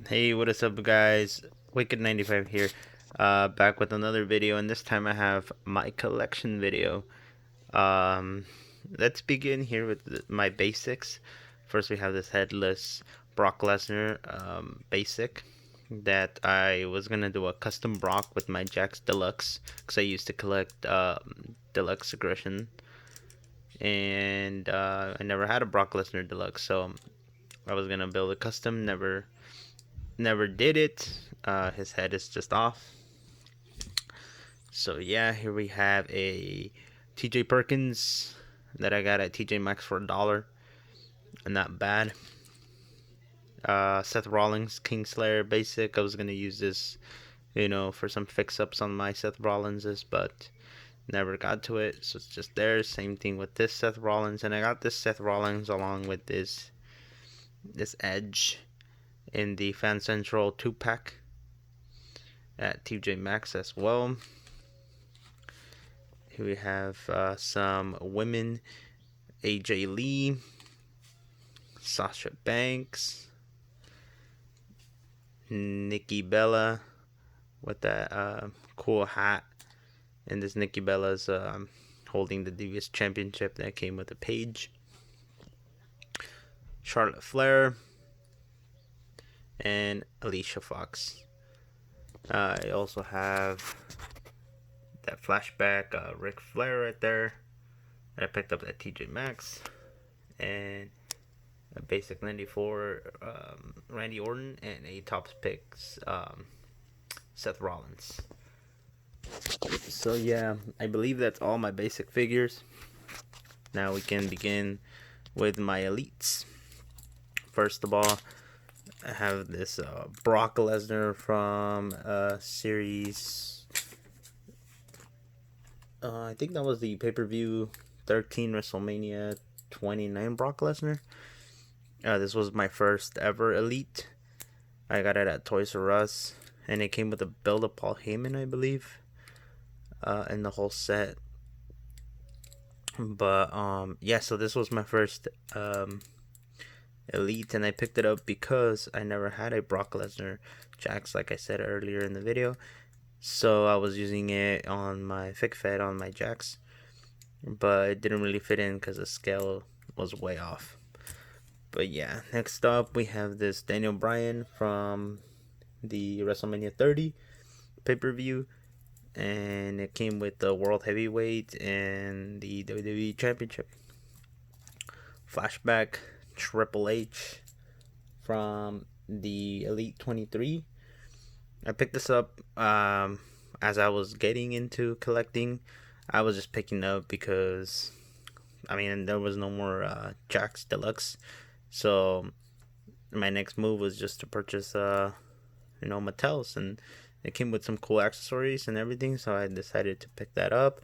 Hey, what is up, guys? Wicked95 here, back with another video, and this time I have my collection video. Um, let's begin here with my basics. First, we have this headless Brock Lesnar basic that I was gonna do a custom Brock with my Jax Deluxe because I used to collect Deluxe Aggression, and I never had a Brock Lesnar Deluxe, so I was gonna build a custom. Never did it. His head is just off. So yeah, here we have a TJ Perkins that I got at TJ Maxx for $1. Not bad. Seth Rollins Kingslayer basic. I was gonna use this, for some fix-ups on my Seth Rollinses, but never got to it. So it's just there. Same thing with this Seth Rollins, and I got this Seth Rollins along with this Edge in the Fan Central 2-pack at TJ Maxx as well. Here we have some women: AJ Lee, Sasha Banks, Nikki Bella with that cool hat. And this Nikki Bella's holding the Divas Championship that came with a page. Charlotte Flair and Alicia Fox. I also have that flashback Ric Flair right there that I picked up at TJ Maxx, and a basic 94 Randy Orton, and a Tops Picks Seth Rollins. So yeah, I believe that's all my basic figures. Now we can begin with my elites. First of all, I have this Brock Lesnar from series. I think that was the pay-per-view 13 WrestleMania 29 Brock Lesnar. This was my first ever elite. I got it at Toys R Us, and it came with a build of Paul Heyman, I believe, in the whole set. But yeah, so this was my first elite, and I picked it up because I never had a Brock Lesnar Jax, like I said earlier in the video. So I was using it on my FigFed on my Jax, but it didn't really fit in because the scale was way off. But yeah, next up we have this Daniel Bryan from the WrestleMania 30 pay-per-view, and it came with the World Heavyweight and the WWE Championship. Flashback Triple H from the Elite 23. I picked this up as I was getting into collecting. I was just picking up because, there was no more Jax Deluxe. So my next move was just to purchase, Mattels, and it came with some cool accessories and everything. So I decided to pick that up.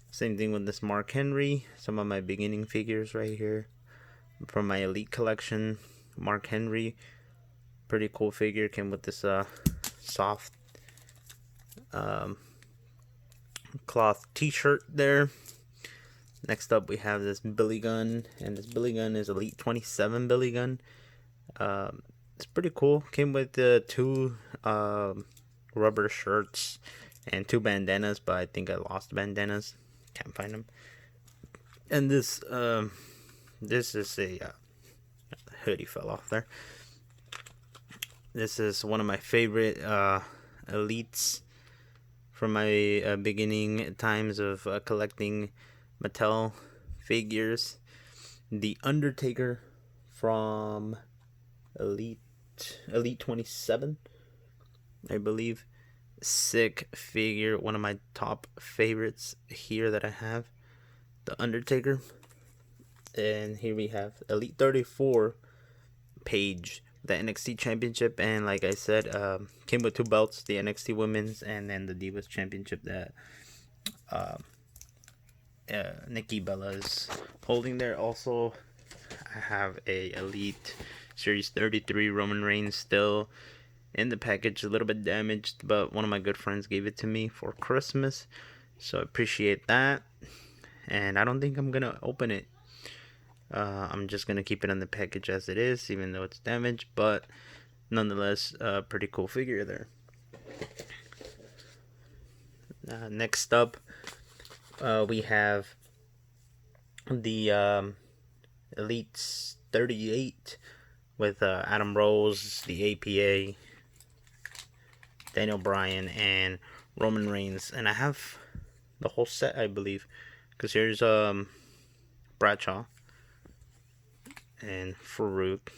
Same thing with this Mark Henry. Some of my beginning figures right here from my Elite collection. Mark Henry, pretty cool figure. Came with this soft cloth t-shirt there. Next up we have this Billy Gunn, and this Billy Gunn is Elite 27 Billy Gunn. It's pretty cool. Came with two rubber shirts and two bandanas, but I think I lost bandanas. Can't find them. And this is a hoodie fell off there. This is one of my favorite elites from my beginning times of collecting Mattel figures. The Undertaker from Elite 27, I believe. Sick figure. One of my top favorites here that I have. The Undertaker. And here we have Elite 34 Page, the NXT Championship, and like I said, came with two belts, the NXT Women's and then the Divas Championship that Nikki Bella is holding there. Also, I have a Elite Series 33 Roman Reigns still in the package, a little bit damaged, but one of my good friends gave it to me for Christmas, so I appreciate that. And I don't think I'm gonna open it. I'm just gonna keep it in the package as it is, even though it's damaged. But nonetheless, a pretty cool figure there. Next up, we have the Elite 38 with Adam Rose, the APA, Daniel Bryan, and Roman Reigns. And I have the whole set, I believe, because here's Bradshaw and Farouk,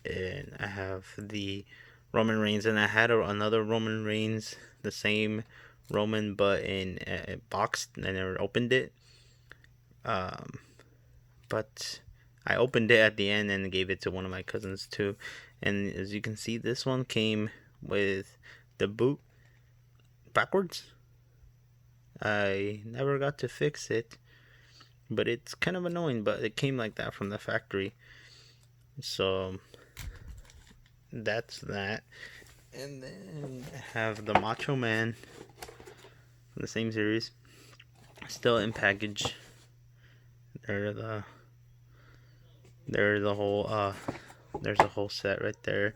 and I have the Roman Reigns, and I had another Roman Reigns, the same Roman but in a box. I never opened it, but I opened it at the end and gave it to one of my cousins too. And as you can see, this one came with the boot backwards. I never got to fix it, but it's kind of annoying, but it came like that from the factory. So that's that. And then I have the Macho Man from the same series, still in package. There's a whole set right there.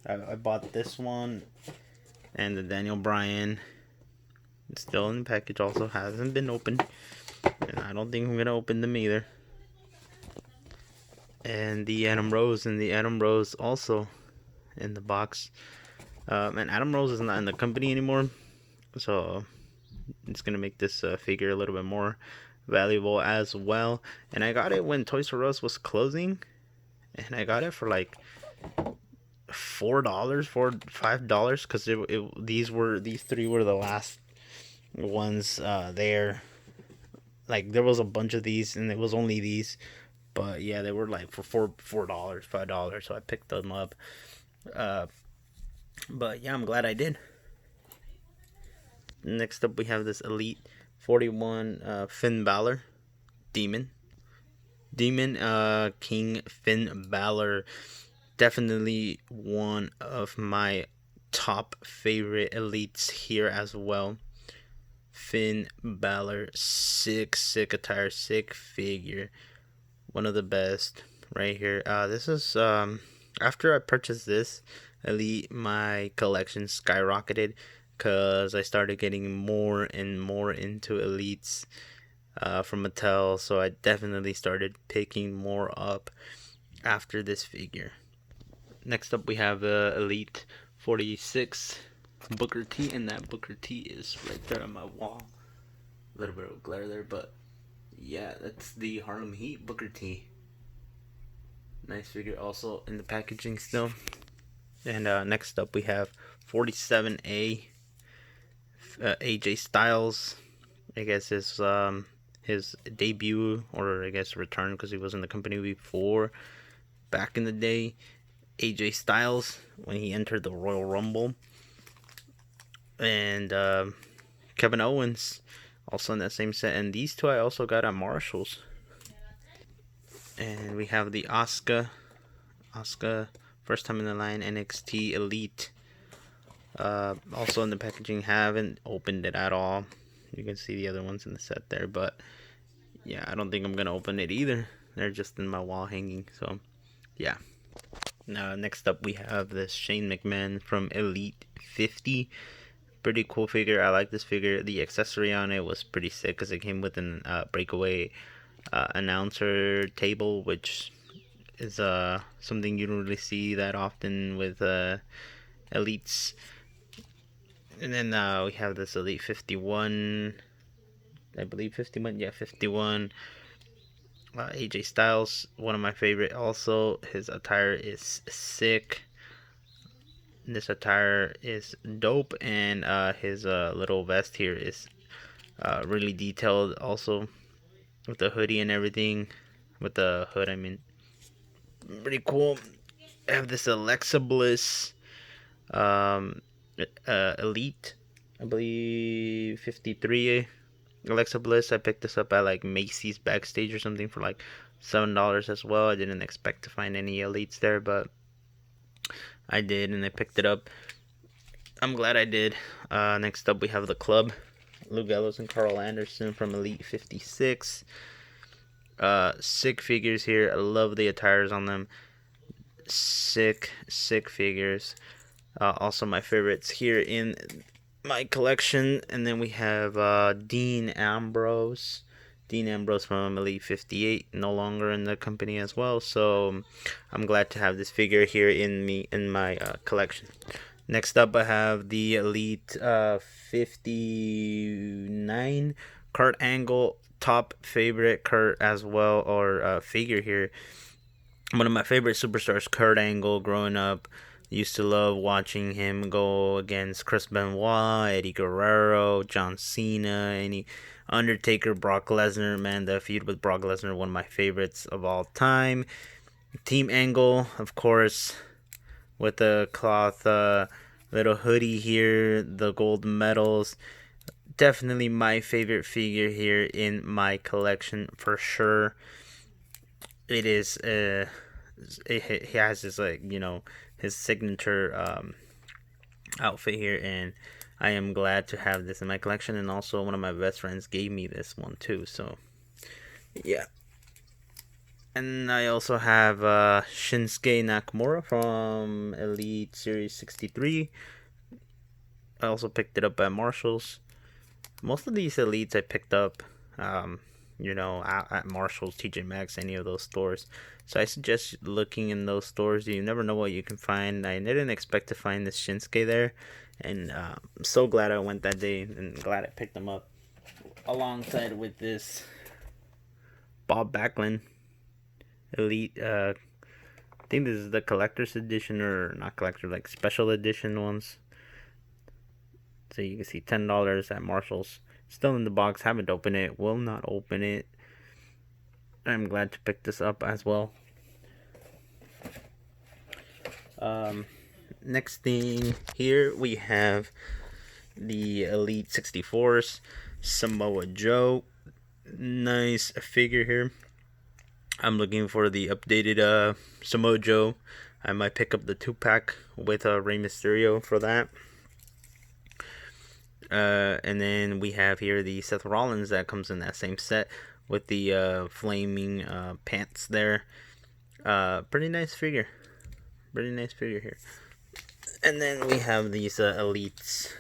I bought this one and the Daniel Bryan. It's still in the package, also hasn't been opened, and I don't think I'm gonna open them either. And the Adam Rose also in the box. And Adam Rose is not in the company anymore, so it's gonna make this figure a little bit more valuable as well. And I got it when Toys R Us was closing, and I got it for like $5, because these three were the last ones there. Like, there was a bunch of these, and it was only these, but yeah, they were like for $4, $5, so I picked them up. But yeah, I'm glad I did. Next up, we have this Elite 41 Finn Balor Demon King Finn Balor. Definitely one of my top favorite Elites here as well. Finn Balor, sick attire, sick figure, one of the best right here. This is after I purchased this Elite, my collection skyrocketed, because I started getting more and more into Elites from Mattel, so I definitely started picking more up after this figure. Next up, we have Elite 46 Booker T, and that Booker T is right there on my wall. A little bit of glare there, but yeah, that's the Harlem Heat Booker T. Nice figure, also in the packaging still. And next up, we have 47A AJ Styles. I guess his debut, or I guess return, because he was in the company before, back in the day. AJ Styles, when he entered the Royal Rumble. And Kevin Owens, also in that same set. And these two I also got at Marshall's. And we have the Asuka, first time in the line, NXT Elite. Also in the packaging, haven't opened it at all. You can see the other ones in the set there, but yeah, I don't think I'm gonna open it either. They're just in my wall hanging, so yeah. Now, next up, we have this Shane McMahon from Elite 50. Pretty cool figure. I like this figure. The accessory on it was pretty sick, because it came with an breakaway announcer table, which is something you don't really see that often with Elites. And then we have this Elite 51, I believe 51, yeah, 51. AJ Styles, one of my favorite also. His attire is sick. This attire is dope, and his little vest here is really detailed also, with the hoodie and everything. With the hood, I mean. Pretty cool. I have this Alexa Bliss Elite, I believe 53 Alexa Bliss. I picked this up at like Macy's backstage or something for like $7 as well. I didn't expect to find any Elites there, but I did, and I picked it up. I'm glad I did. Next up, we have the Club, Lou Gallows and Carl Anderson from Elite 56. Sick figures here. I love the attires on them. sick figures. Also my favorites here in my collection. And then we have Dean Ambrose. Dean Ambrose from Elite 58, no longer in the company as well. So I'm glad to have this figure here in my collection. Next up, I have the Elite 59 Kurt Angle, top favorite Kurt as well, or figure here. One of my favorite superstars, Kurt Angle, growing up. Used to love watching him go against Chris Benoit, Eddie Guerrero, John Cena, any Undertaker, Brock Lesnar. Man, the feud with Brock Lesnar, one of my favorites of all time. Team Angle, of course, with the cloth little hoodie here, the gold medals. Definitely my favorite figure here in my collection for sure. It is he has his his signature outfit here, and I am glad to have this in my collection. And also one of my best friends gave me this one too, so yeah. And I also have Shinsuke Nakamura from Elite Series 63. I also picked it up at Marshall's. Most of these Elites I picked up at Marshall's, TJ Maxx, any of those stores. So I suggest looking in those stores. You never know what you can find. I didn't expect to find this Shinsuke there, and I'm so glad I went that day and glad I picked them up alongside with this Bob Backlund Elite. I think this is the collector's edition, or not collector, like special edition ones. So you can see $10 at Marshall's. Still in the box, haven't opened it, will not open it. I'm glad to pick this up as well. Next thing here, we have the Elite 64s, Samoa Joe. Nice figure here. I'm looking for the updated Samoa Joe. I might pick up the 2-pack with Rey Mysterio for that. And then we have here the Seth Rollins that comes in that same set with the flaming pants there. Pretty nice figure. Pretty nice figure here. And then we have these Elites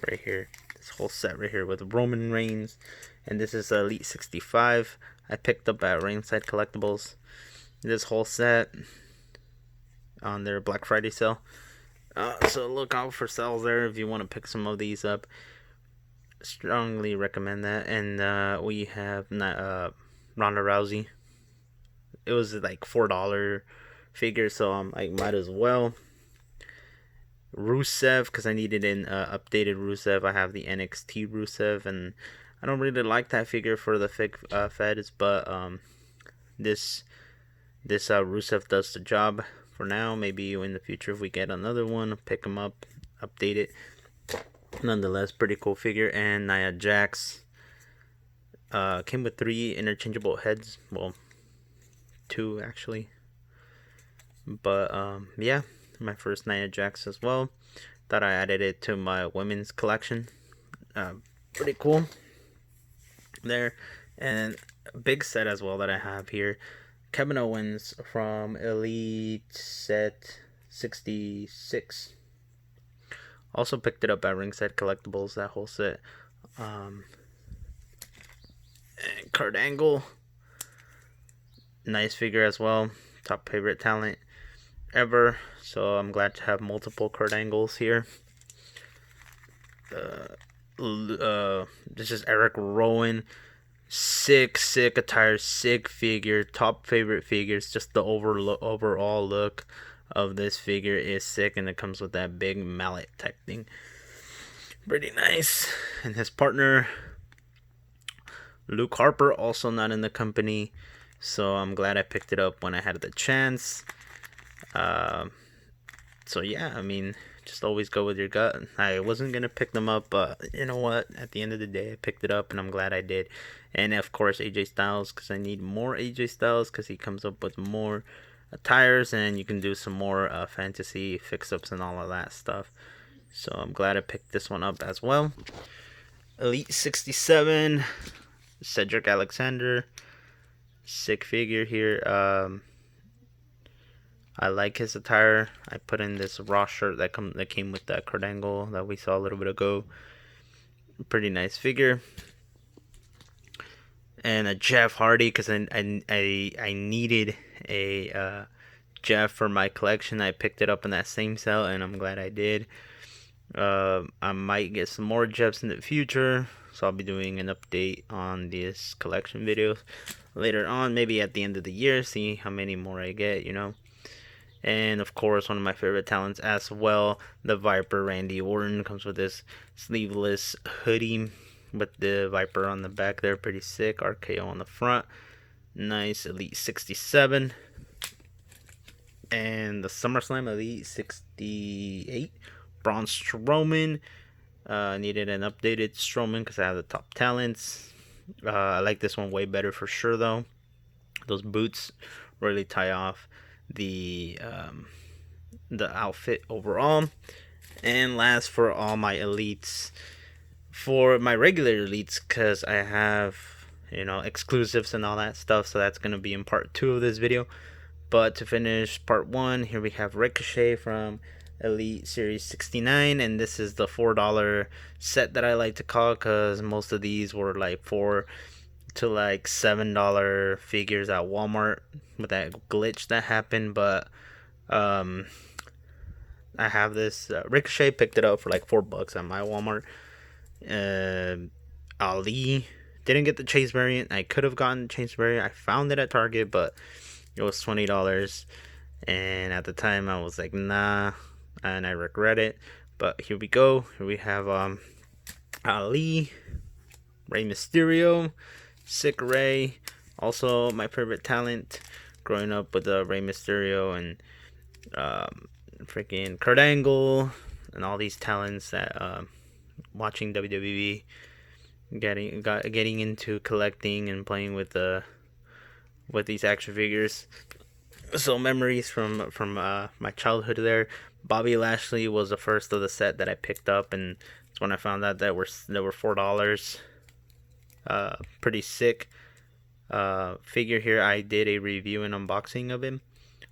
right here. This whole set right here with Roman Reigns. And this is Elite 65. I picked up at Ringside Collectibles. This whole set on their Black Friday sale. So look out for sales there if you want to pick some of these up. Strongly recommend that. And we have Ronda Rousey. It was like $4 figure, so I'm like, might as well. Rusev, because I needed an updated Rusev. I have the NXT Rusev, and I don't really like that figure for the Feds, but this Rusev does the job for now. Maybe in the future, if we get another one, pick them up, update it. Nonetheless, pretty cool figure. And Nia Jax came with 3 interchangeable heads. Well, 2 actually. But yeah, my first Nia Jax as well. Thought I added it to my women's collection. Pretty cool there. And a big set as well that I have here. Kevin Owens from Elite Set 66. Also picked it up at Ringside Collectibles, that whole set. And Kurt Angle. Nice figure as well. Top favorite talent ever. So I'm glad to have multiple Kurt Angles here. This is Eric Rowan. Sick attire, sick figure. Top favorite figures. Just the overall look of this figure is sick, and it comes with that big mallet type thing. Pretty nice. And his partner, Luke Harper, also not in the company, so I'm glad I picked it up when I had the chance. So yeah, I mean, just always go with your gut. I wasn't gonna pick them up, but you know what? At the end of the day, I picked it up, and I'm glad I did. And of course, AJ Styles, because I need more AJ Styles, because he comes up with more attires, and you can do some more fantasy fix-ups and all of that stuff. So I'm glad I picked this one up as well. Elite 67, Cedric Alexander, sick figure here. I like his attire. I put in this raw shirt that came with that Kurt Angle that we saw a little bit ago. Pretty nice figure. And a Jeff Hardy, because I needed a Jeff for my collection. I picked it up in that same sale, and I'm glad I did. I might get some more Jeffs in the future, so I'll be doing an update on this collection videos later on, maybe at the end of the year, see how many more I get, you know. And of course, one of my favorite talents as well, the Viper Randy Orton, comes with this sleeveless hoodie with the Viper on the back there, pretty sick. RKO on the front, nice. Elite 67, and the SummerSlam Elite 68, Braun Strowman. Needed an updated Strowman because I have the top talents. I like this one way better for sure though. Those boots really tie off the outfit overall. And last, for all my elites, for my regular elites, because I have, you know, exclusives and all that stuff, so that's gonna be in part 2 of this video. But to finish part 1, here we have Ricochet from Elite Series 69, and this is the $4 set that I like to call, because most of these were like $4 to like $7 figures at Walmart with that glitch that happened. But I have this Ricochet, picked it up for like $4 at my Walmart. Ali, didn't get the Chase variant. I could have gotten the Chase variant. I found it at Target, but it was $20, and at the time I was like, nah, and I regret it. But here we go. Here we have Ali, Rey Mysterio, sick Rey. Also my favorite talent growing up with Rey Mysterio and freaking Kurt Angle and all these talents that watching WWE, getting into collecting and playing with these action figures. So memories from my childhood there. Bobby Lashley was the first of the set that I picked up, and it's when I found out that were $4. Pretty sick figure here. I did a review and unboxing of him,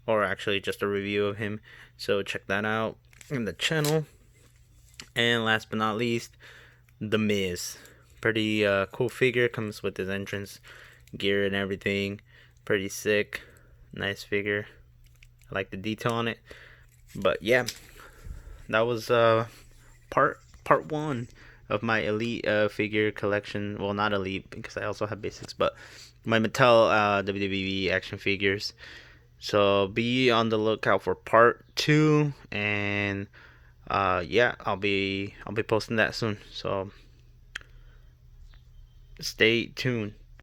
or actually just a review of him, so check that out in the channel. And last but not least, The Miz. Pretty cool figure, comes with his entrance gear and everything. Pretty sick, nice figure. I like the detail on it. But yeah, that was part 1 of my elite figure collection. Well, not elite because I also have basics, but my Mattel WWE action figures. So be on the lookout for part 2, and yeah, I'll be posting that soon. So stay tuned.